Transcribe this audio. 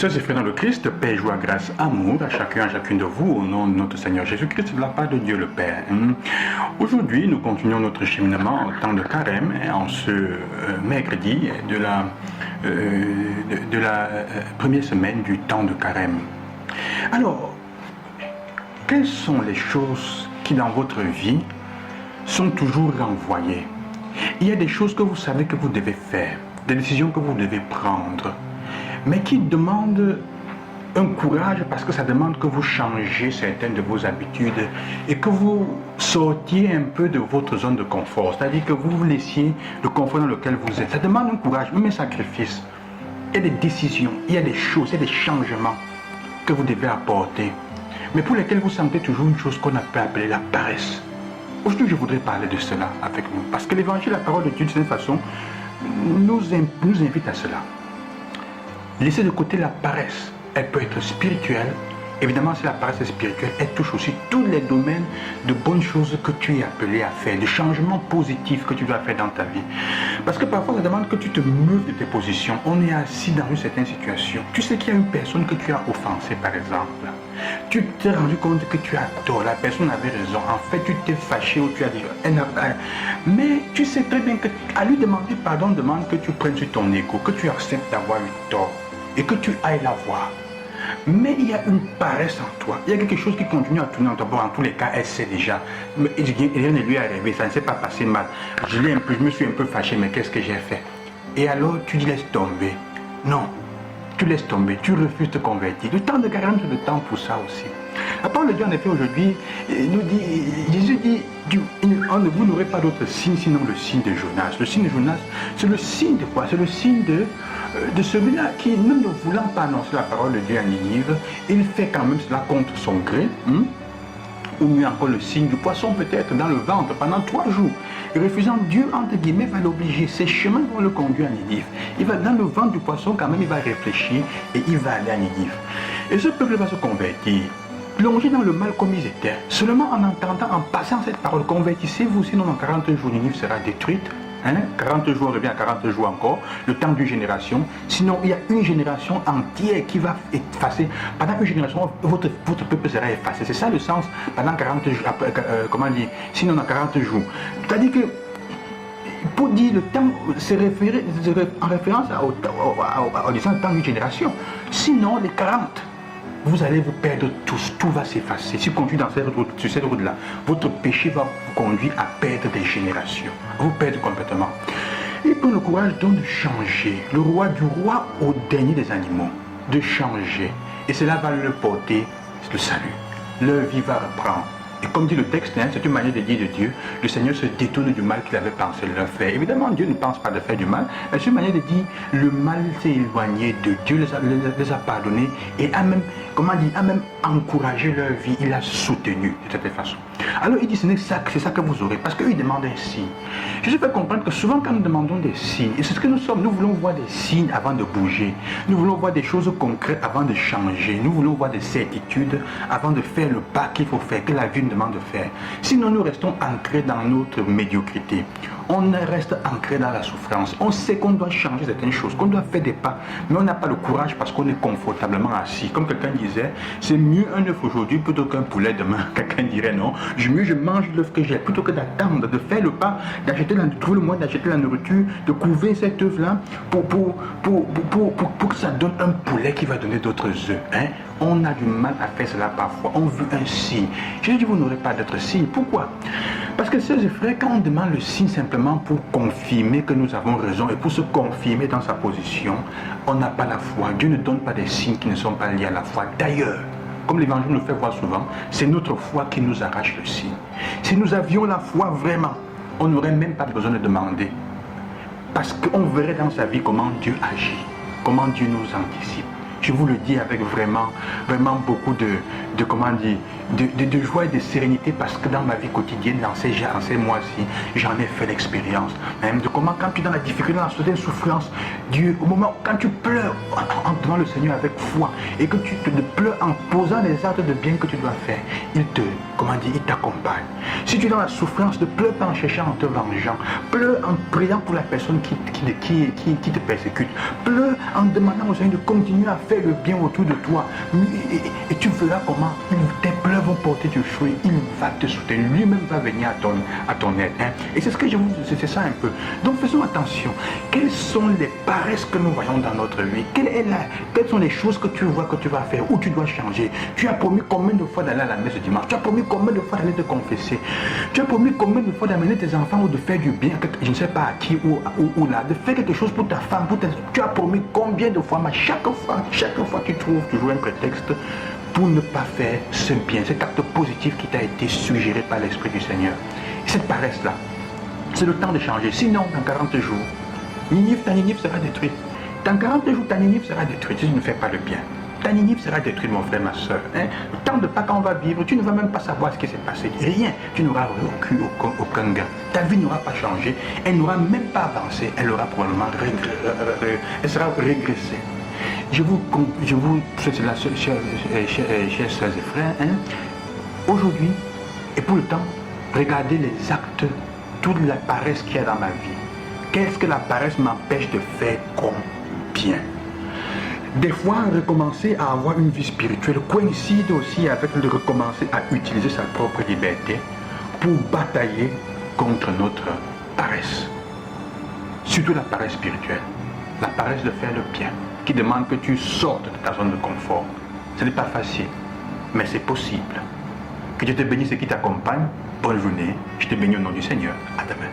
Sœurs et frères dans le Christ, paix, joie, grâce, amour à chacun, à chacune de vous, au nom de notre Seigneur Jésus-Christ, de la part de Dieu le Père. Aujourd'hui, nous continuons notre cheminement en temps de carême, en ce mercredi de la première semaine du temps de carême. Alors, quelles sont les choses qui dans votre vie sont toujours renvoyées? Il y a des choses que vous savez que vous devez faire, des décisions que vous devez prendre, mais qui demandent un courage parce que ça demande que vous changez certaines de vos habitudes et que vous sortiez un peu de votre zone de confort, c'est-à-dire que vous vous laissiez le confort dans lequel vous êtes. Ça demande un courage, même un sacrifice. Il y a des décisions, il y a des choses, il y a des changements que vous devez apporter, mais pour lesquels vous sentez toujours une chose qu'on peut appeler la paresse. Aujourd'hui, je voudrais parler de cela avec nous, parce que l'évangile, la parole de Dieu, de cette façon, nous invite à cela. Laissez de côté la paresse. Elle peut être spirituelle. Évidemment, si la paresse est spirituelle, elle touche aussi tous les domaines de bonnes choses que tu es appelé à faire, de changements positifs que tu dois faire dans ta vie. Parce que parfois, ça demande que tu te meuves de tes positions. On est assis dans une certaine situation. Tu sais qu'il y a une personne que tu as offensée, par exemple. Tu t'es rendu compte que tu as tort, la personne avait raison. En fait, tu t'es fâché ou tu as dit, elle n'a pas... Mais tu sais très bien qu'à lui demander pardon, demande que tu prennes sur ton ego, que tu acceptes d'avoir eu tort et que tu ailles la voir. Mais il y a une paresse en toi. Il y a quelque chose qui continue à tourner en toi. Bon, en tous les cas, elle sait déjà. Mais rien ne lui est arrivé, ça ne s'est pas passé mal. Je me suis un peu fâché, mais qu'est-ce que j'ai fait? Et alors, tu dis laisse tomber. Non, tu laisses tomber, tu refuses de te convertir. Le temps de carême, c'est le temps pour ça aussi. La parole de Dieu, en effet, aujourd'hui, nous dit, Jésus dit, vous n'aurez pas d'autre signe sinon le signe de Jonas. Le signe de Jonas, c'est le signe de quoi? C'est le signe de celui-là qui, même ne voulant pas annoncer la parole de Dieu à Ninive, il fait quand même cela contre son gré, ou mieux encore le signe du poisson peut-être dans le ventre pendant 3 jours. Et refusant, Dieu, entre guillemets, va l'obliger. Ses chemins vont le conduire à Ninive. Il va dans le ventre du poisson quand même, il va réfléchir et il va aller à Ninive. Et ce peuple va se convertir, plongé dans le mal comme ils étaient. Seulement en entendant, en passant cette parole, convertissez-vous, sinon dans 40 jours, Ninive sera détruite. 40 jours, on revient à 40 jours encore, le temps d'une génération. Sinon, il y a une génération entière qui va effacer. Pendant une génération, votre peuple sera effacé. C'est ça le sens, pendant 40 jours, comment dire, sinon dans 40 jours. C'est-à-dire que, pour dire le temps, c'est en référence au temps d'une génération. Sinon, les 40, vous allez vous perdre tous, tout va s'effacer. Si vous continuez sur cette route-là, votre péché va vous conduire à perdre des générations, à vous perdre complètement. Il prend le courage donc de changer, du roi au dernier des animaux, de changer. Et cela va le porter le salut. Leur vie va reprendre. Et comme dit le texte, c'est une manière de dire de Dieu, le Seigneur se détourne du mal qu'il avait pensé leur faire. Évidemment, Dieu ne pense pas de faire du mal, mais c'est une manière de dire, le mal s'est éloigné de Dieu, les a pardonnés et a même, a même encouragé leur vie, il a soutenu de cette façon. Alors il dit, c'est ça que vous aurez, parce qu'il demande un signe. Je fais comprendre que souvent quand nous demandons des signes, et c'est ce que nous sommes, nous voulons voir des signes avant de bouger, nous voulons voir des choses concrètes avant de changer, nous voulons voir des certitudes avant de faire le pas qu'il faut faire, que la vie nous demande de faire. Sinon nous restons ancrés dans notre médiocrité, on reste ancré dans la souffrance, on sait qu'on doit changer certaines choses, qu'on doit faire des pas, mais on n'a pas le courage parce qu'on est confortablement assis. Comme quelqu'un disait, c'est mieux un œuf aujourd'hui plutôt qu'un poulet demain. Quelqu'un dirait non, mieux je mange l'œuf que j'ai plutôt que d'attendre, de faire le pas, de trouver le moyen d'acheter la nourriture, de couver cet œuf-là pour que ça donne un poulet qui va donner d'autres œufs. On a du mal à faire cela parfois, on veut un signe. J'ai dit, vous n'aurez pas d'autre signe. Pourquoi? Parce que sœurs et frères, quand on demande le signe simplement pour confirmer que nous avons raison et pour se confirmer dans sa position, on n'a pas la foi. Dieu ne donne pas des signes qui ne sont pas liés à la foi. D'ailleurs, comme l'évangile nous fait voir souvent, c'est notre foi qui nous arrache le signe. Si nous avions la foi vraiment, on n'aurait même pas besoin de demander. Parce qu'on verrait dans sa vie comment Dieu agit, comment Dieu nous anticipe. Je vous le dis avec vraiment beaucoup de joie et de sérénité, parce que dans ma vie quotidienne, dans ces mois-ci, j'en ai fait l'expérience. Même de comment, quand tu es dans la difficulté, dans la souffrance, Dieu, au moment quand tu pleures en devant le Seigneur avec foi, et que tu pleures en posant les actes de bien que tu dois faire, il t'accompagne. Si tu es dans la souffrance, ne pleure pas en cherchant, en te vengeant. Pleure en priant pour la personne qui te persécute. Pleure en demandant au Seigneur de continuer à faire faire le bien autour de toi. Et tu verras comment tes pleurs vont porter du fruit. Il va te soutenir. Lui-même va venir à ton aide. Hein. Et c'est ce que je vous dis, c'est ça un peu. Donc faisons attention. Quelles sont les paresses que nous voyons dans notre vie? Quelles sont les choses que tu vois que tu vas faire, où tu dois changer? Tu as promis combien de fois d'aller à la messe dimanche? Tu as promis combien de fois d'aller te confesser? Tu as promis combien de fois d'amener tes enfants ou de faire du bien, je ne sais pas à qui ou là, de faire quelque chose pour ta femme, tu as promis combien de fois, mais chaque fois tu trouves toujours un prétexte pour ne pas faire ce bien, cet acte positif qui t'a été suggéré par l'Esprit du Seigneur. Et cette paresse-là, c'est le temps de changer. Sinon, dans 40 jours, ta Ninive sera détruite. Dans 40 jours, ta Ninive sera détruite si tu ne fais pas le bien. Ta Ninive sera détruite, mon frère, ma soeur. Hein? Le temps de Pâques, on va vivre, tu ne vas même pas savoir ce qui s'est passé. Rien. Tu n'auras aucun gain. Ta vie n'aura pas changé. Elle n'aura même pas avancé. Elle aura probablement elle sera régressée. Je vous fais cela, chers soeurs et frères. Hein? Aujourd'hui, et pour le temps, regardez les actes, toute la paresse qu'il y a dans ma vie. Qu'est-ce que la paresse m'empêche de faire comme bien? Des fois, recommencer à avoir une vie spirituelle coïncide aussi avec le recommencer à utiliser sa propre liberté pour batailler contre notre paresse. Surtout la paresse spirituelle, la paresse de faire le bien, qui demande que tu sortes de ta zone de confort. Ce n'est pas facile, mais c'est possible. Que Dieu te bénisse et qui t'accompagne. Bonne journée. Je te bénis au nom du Seigneur. À demain.